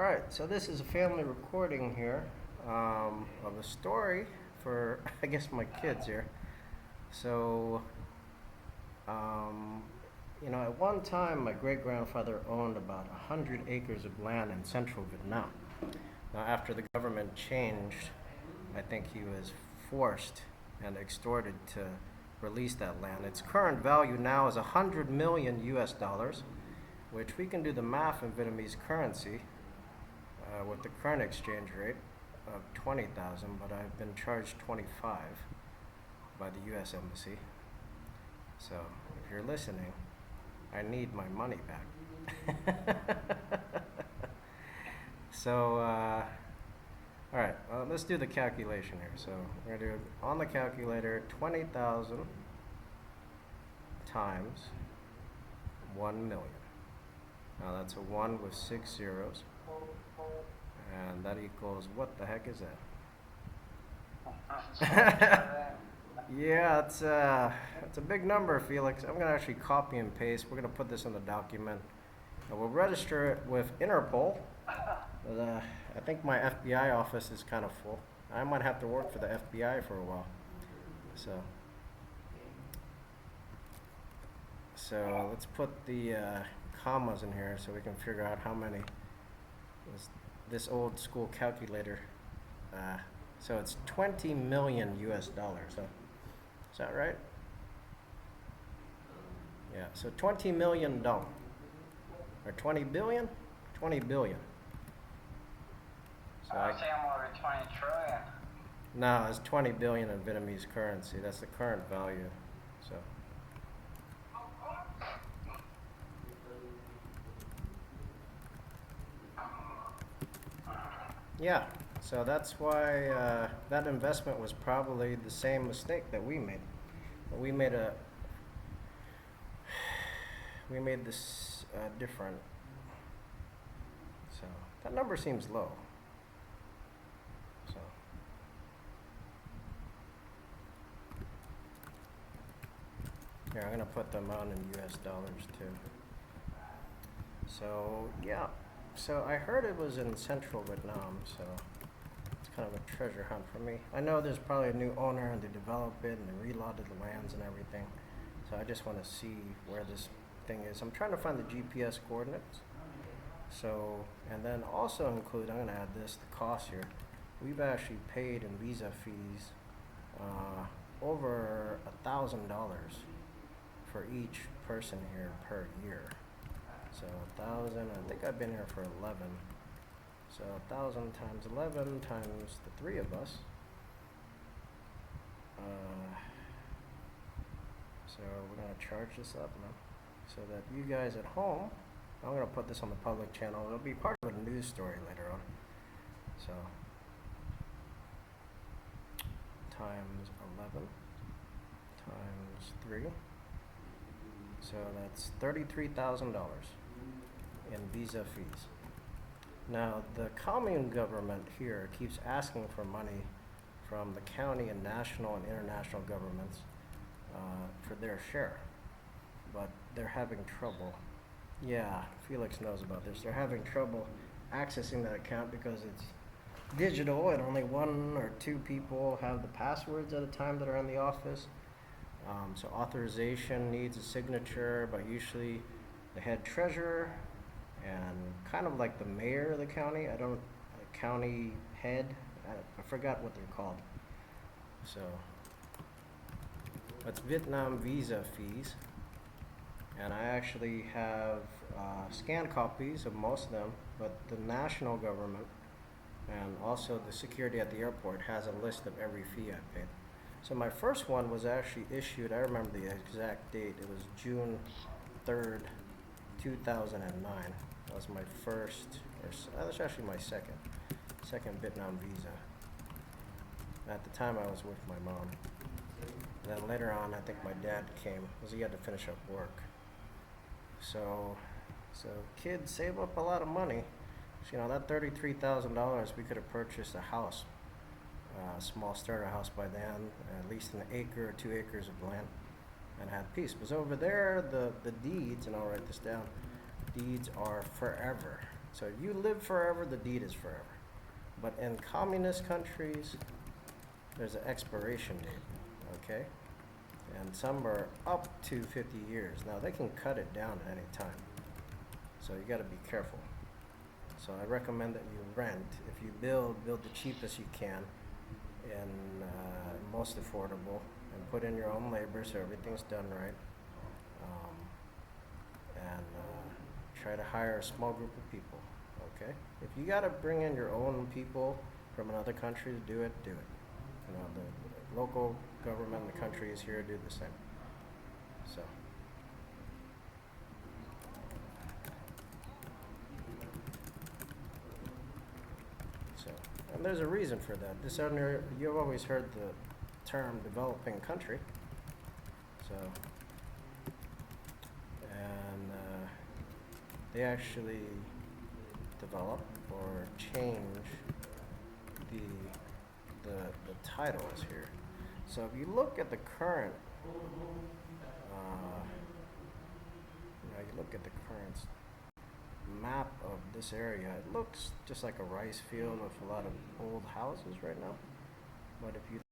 Alright, so this is a family recording here of a story for, I guess, my kids here. So, at one time, my great-grandfather owned about 100 acres of land in central Vietnam. Now, after the government changed, I think he was forced and extorted to release that land. Its current value now is 100 million US dollars, which we can do the math in Vietnamese currency with the current exchange rate of 20,000, but I've been charged 25 by the U.S. Embassy. So if you're listening, I need my money back. So, all right, let's do the calculation here. So we're gonna do on the calculator 20,000 times 1 million. Now that's a 1 with 6 zeros. And that equals, what the heck is that? Yeah, it's a big number, Felix. I'm going to actually copy and paste. We're going to put this in the document. And we'll register it with Interpol. But, I think my FBI office is kind of full. I might have to work for the FBI for a while. So let's put the commas in here so we can figure out how many. This old school calculator. So it's 20 million US dollars. So, is that right? Yeah, so 20 million dollars. Or 20 billion? 20 billion. So I say I'm over 20 trillion. No, it's 20 billion in Vietnamese currency. That's the current value. So. Yeah, so that's why that investment was probably the same mistake that we made. We made this different. So that number seems low. So here, I'm gonna put them on in US dollars too. So yeah. So I heard it was in central Vietnam, so it's kind of a treasure hunt for me. I know there's probably a new owner and they developed it and they relotted the lands and everything. So I just want to see where this thing is. I'm trying to find the GPS coordinates. So, and then also include, I'm going to add this, the cost here. We've actually paid in visa fees over $1,000 for each person here per year. So 1,000, I think I've been here for 11. So 1,000 times 11 times the 3 of us. So we're going to charge this up now. So that you guys at home, I'm going to put this on the public channel. It'll be part of a news story later on. So times 11 times 3. So that's $33,000 in visa fees. Now, the commune government here keeps asking for money from the county and national and international governments for their share, but they're having trouble. Yeah, Felix knows about this. They're having trouble accessing that account because it's digital and only 1 or 2 people have the passwords at a time that are in the office. So authorization needs a signature by usually the head treasurer and kind of like the mayor of the county. County head. I forgot what they're called. So that's Vietnam visa fees. And I actually have scanned copies of most of them, but the national government and also the security at the airport has a list of every fee I paid. So my first one was actually issued, I remember the exact date, it was June 3rd, 2009. That was my first, that was actually my second Vietnam visa. At the time I was with my mom. And then later on, I think my dad came, because he had to finish up work. So kids save up a lot of money. So, that $33,000, we could have purchased a house. A small starter house by then, at least an acre or 2 acres of land, and had peace. Because over there, the deeds, and I'll write this down, deeds are forever. So you live forever, the deed is forever. But in communist countries, there's an expiration date, okay? And some are up to 50 years. Now they can cut it down at any time. So you gotta be careful. So I recommend that you rent. If you build the cheapest you can and most affordable, and put in your own labor so everything's done right. And try to hire a small group of people, okay? If you gotta bring in your own people from another country to do it, do it. You know, the local government in the country is here to do the same. So. And there's a reason for that. You've always heard the term developing country. So, and they actually develop or change the titles here. So if you look at the current, you look at the current map of this area, it looks just like a rice field with a lot of old houses right now. But if you